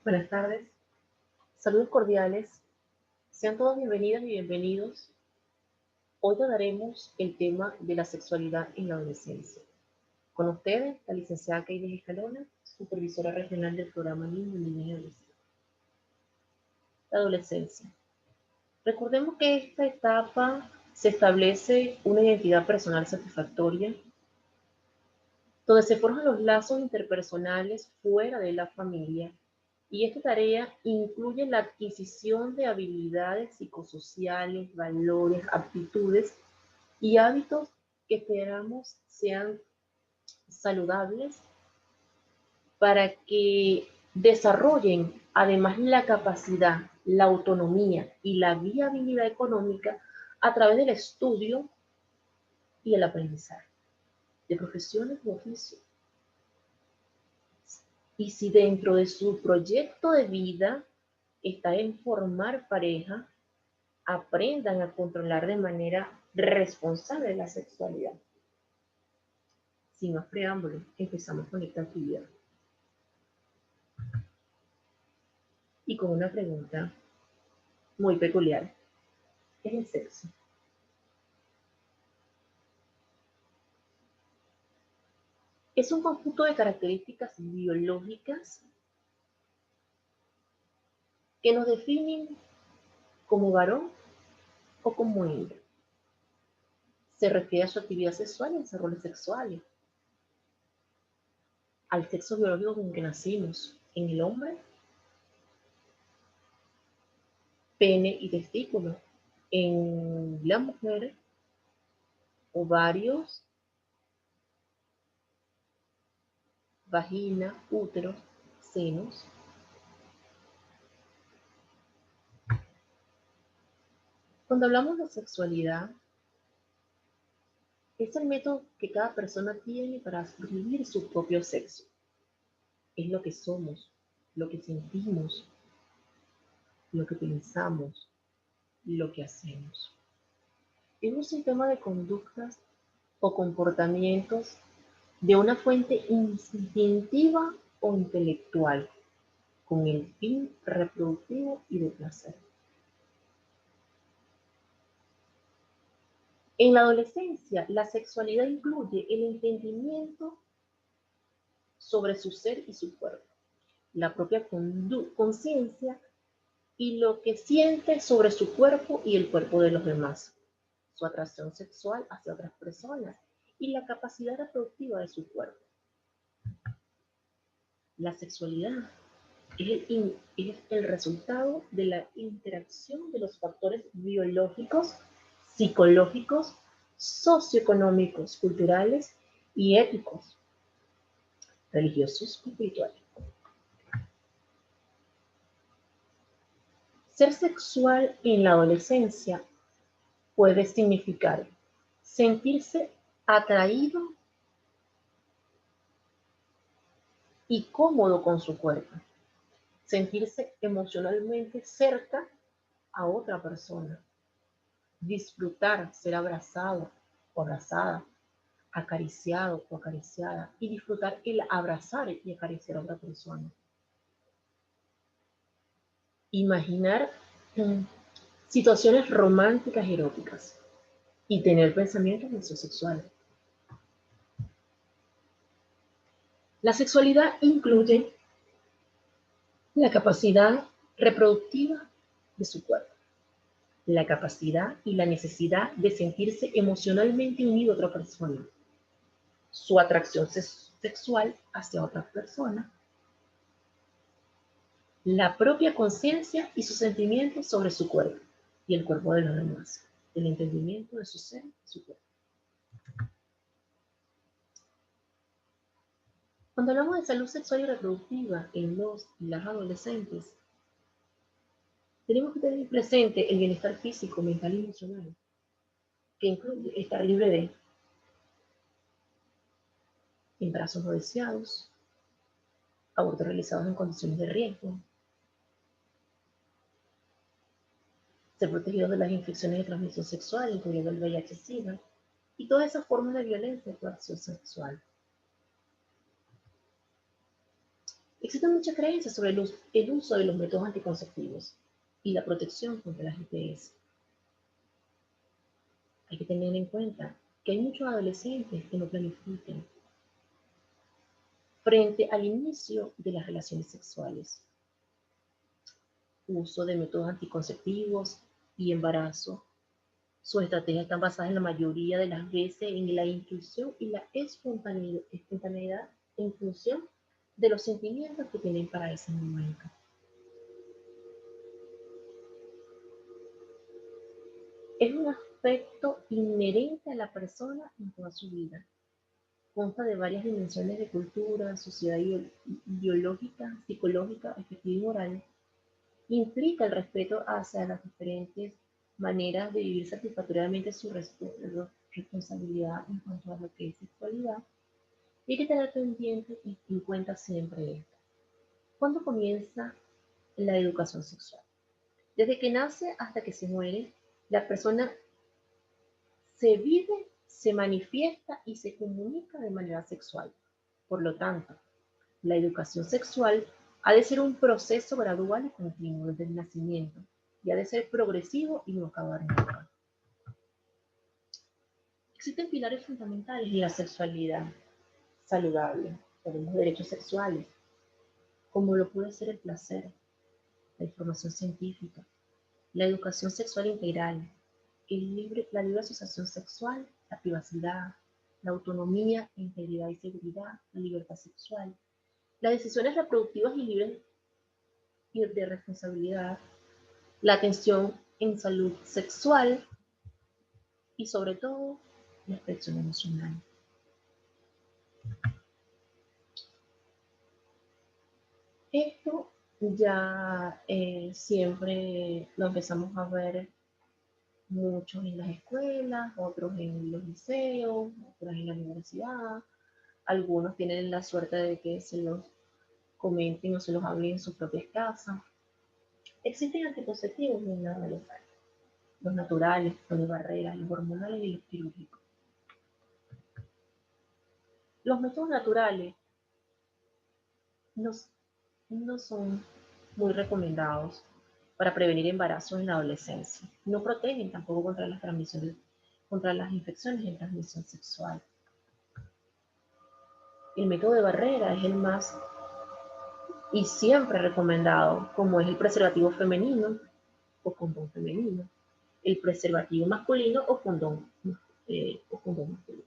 Buenas tardes, saludos cordiales, sean todos bienvenidas y bienvenidos. Hoy trataremos el tema de la sexualidad en la adolescencia. Con ustedes, la licenciada Keilis Escalona, supervisora regional del programa Niños, Niñas y Adolescentes. La adolescencia. Recordemos que esta etapa se establece una identidad personal satisfactoria, donde se forjan los lazos interpersonales fuera de la familia. Y esta tarea incluye la adquisición de habilidades psicosociales, valores, aptitudes y hábitos que esperamos sean saludables para que desarrollen además la capacidad, la autonomía y la viabilidad económica a través del estudio y el aprendizaje de profesiones u oficios. Y si dentro de su proyecto de vida está en formar pareja, aprendan a controlar de manera responsable la sexualidad. Sin más preámbulos, empezamos con esta actividad. Y con una pregunta muy peculiar. ¿Qué es el sexo? Es un conjunto de características biológicas que nos definen como varón o como hembra. Se refiere a su actividad sexual y a sus roles sexuales. Al sexo biológico con que nacimos. En el hombre, pene y testículo. En la mujer, ovarios, vagina, útero, senos. Cuando hablamos de sexualidad, es el método que cada persona tiene para vivir su propio sexo. Es lo que somos, lo que sentimos, lo que pensamos, lo que hacemos. Es un sistema de conductas o comportamientos de una fuente instintiva o intelectual, con el fin reproductivo y de placer. En la adolescencia, la sexualidad incluye el entendimiento sobre su ser y su cuerpo, la propia conciencia y lo que siente sobre su cuerpo y el cuerpo de los demás, su atracción sexual hacia otras personas y la capacidad reproductiva de su cuerpo. La sexualidad es el resultado de la interacción de los factores biológicos, psicológicos, socioeconómicos, culturales y éticos, religiosos y espirituales. Ser sexual en la adolescencia puede significar sentirse atraído y cómodo con su cuerpo, sentirse emocionalmente cerca a otra persona, disfrutar ser abrazado o abrazada, acariciado o acariciada y disfrutar el abrazar y acariciar a otra persona. Imaginar situaciones románticas y eróticas y tener pensamientos sexuales. La sexualidad incluye la capacidad reproductiva de su cuerpo, la capacidad y la necesidad de sentirse emocionalmente unido a otra persona, su atracción sexual hacia otra persona, la propia conciencia y sus sentimientos sobre su cuerpo y el cuerpo de los demás, el entendimiento de su ser y su cuerpo. Cuando hablamos de salud sexual y reproductiva en los y las adolescentes, tenemos que tener presente el bienestar físico, mental y emocional, que incluye estar libre de embarazos no deseados, abortos realizados en condiciones de riesgo, ser protegidos de las infecciones de transmisión sexual, incluyendo el VIH-Sida, y todas esas formas de violencia y coacción sexual. Existen muchas creencias sobre el uso de los métodos anticonceptivos y la protección contra las ITS. Hay que tener en cuenta que hay muchos adolescentes que no planifican frente al inicio de las relaciones sexuales. Uso de métodos anticonceptivos y embarazo. Sus estrategias están basadas en la mayoría de las veces en la intuición y la espontaneidad en función de los sentimientos que tienen para ese momento. Es un aspecto inherente a la persona en toda su vida. Consta de varias dimensiones de cultura, sociedad biológica, psicológica, afectiva y moral. Implica el respeto hacia las diferentes maneras de vivir satisfactoriamente su responsabilidad en cuanto a lo que es sexualidad. Y hay que tener pendiente y en cuenta siempre esto. ¿Cuándo comienza la educación sexual? Desde que nace hasta que se muere, la persona se vive, se manifiesta y se comunica de manera sexual. Por lo tanto, la educación sexual ha de ser un proceso gradual y continuo desde el nacimiento y ha de ser progresivo y no acabar nunca. Existen pilares fundamentales en la sexualidad saludable. Tenemos derechos sexuales, como lo puede ser el placer, la información científica, la educación sexual integral, la libre asociación sexual, la privacidad, la autonomía, integridad y seguridad, la libertad sexual, las decisiones reproductivas y libres de responsabilidad, la atención en salud sexual y sobre todo la expresión emocional. Esto ya siempre lo empezamos a ver muchos en las escuelas, otros en los liceos, otros en la universidad. Algunos tienen la suerte de que se los comenten o se los hablen en sus propias casas. Existen anticonceptivos en la adolescencia, los naturales, los de barreras, los hormonales y los quirúrgicos. Los métodos naturales no, no son muy recomendados para prevenir embarazos en la adolescencia. No protegen tampoco contra las transmisiones, contra las infecciones de transmisión sexual. El método de barrera es el más y siempre recomendado, como es el preservativo femenino o condón femenino, el preservativo masculino o condón masculino.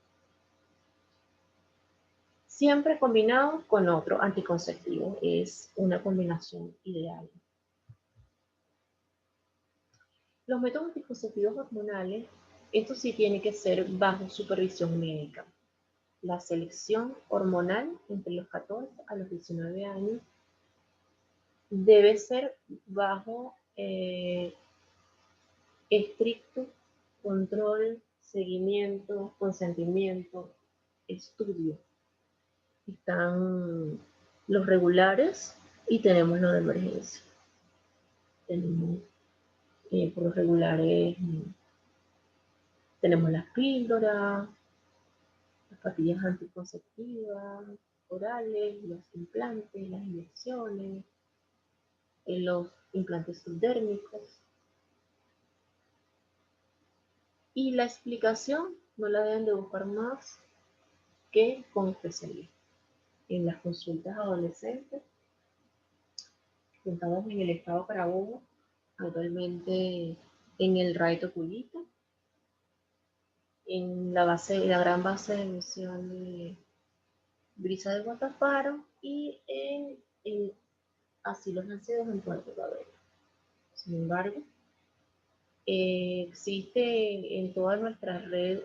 Siempre combinado con otro anticonceptivo, es una combinación ideal. Los métodos anticonceptivos hormonales, esto sí tiene que ser bajo supervisión médica. La selección hormonal entre los 14 a los 19 años debe ser bajo estricto control, seguimiento, consentimiento, estudio. Están los regulares y tenemos los de emergencia. Tenemos por los regulares, tenemos las píldoras, las pastillas anticonceptivas, orales, los implantes, las inyecciones, los implantes subdérmicos. Y la explicación no la deben de buscar más que con especialistas. En las consultas adolescentes, estamos en el estado Carabobo, actualmente en el RAE Tocullita, en la gran base de emisión de Brisa de Guataparo y en el Asilo Nacidos en Puerto Cabello. Sin embargo, existe en toda nuestra red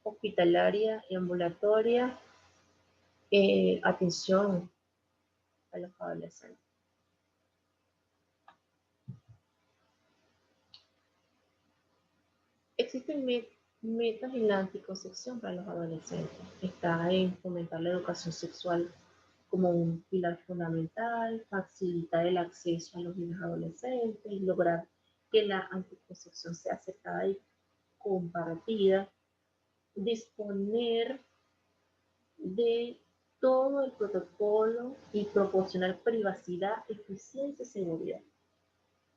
hospitalaria y ambulatoria atención a los adolescentes. Existen metas en la anticoncepción para los adolescentes. Está en fomentar la educación sexual como un pilar fundamental, facilitar el acceso a los niños adolescentes, lograr que la anticoncepción sea aceptada y compartida, disponer de todo el protocolo y proporcionar privacidad, eficiencia y seguridad.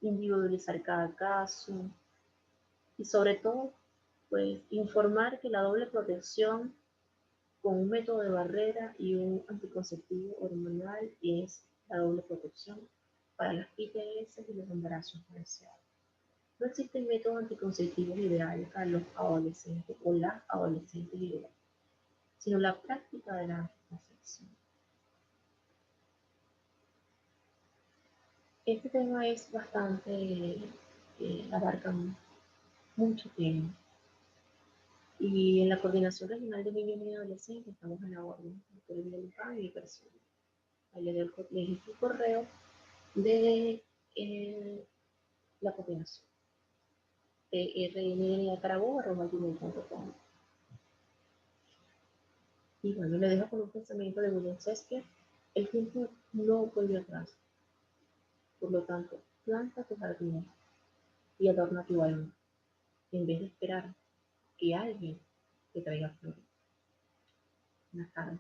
Individualizar cada caso y sobre todo, pues informar que la doble protección con un método de barrera y un anticonceptivo hormonal es la doble protección para las ITS y los embarazos no deseados. No existen métodos anticonceptivos ideales para los adolescentes o las adolescentes ideales, sino la práctica de la concepción. Este tema es bastante, abarca mucho tiempo. Y en la Coordinación Regional de Niños y Adolescentes estamos en la orden, doctor Villalupán y mi persona. Ahí le doy el correo de la coordinación, trnacarabobo@gmail.com. Y bueno, le dejo con un pensamiento de William Shakespeare: el tiempo no vuelve atrás, por lo tanto, planta tu jardín y adorna tu alma, en vez de esperar que alguien te traiga flores. Buenas tardes.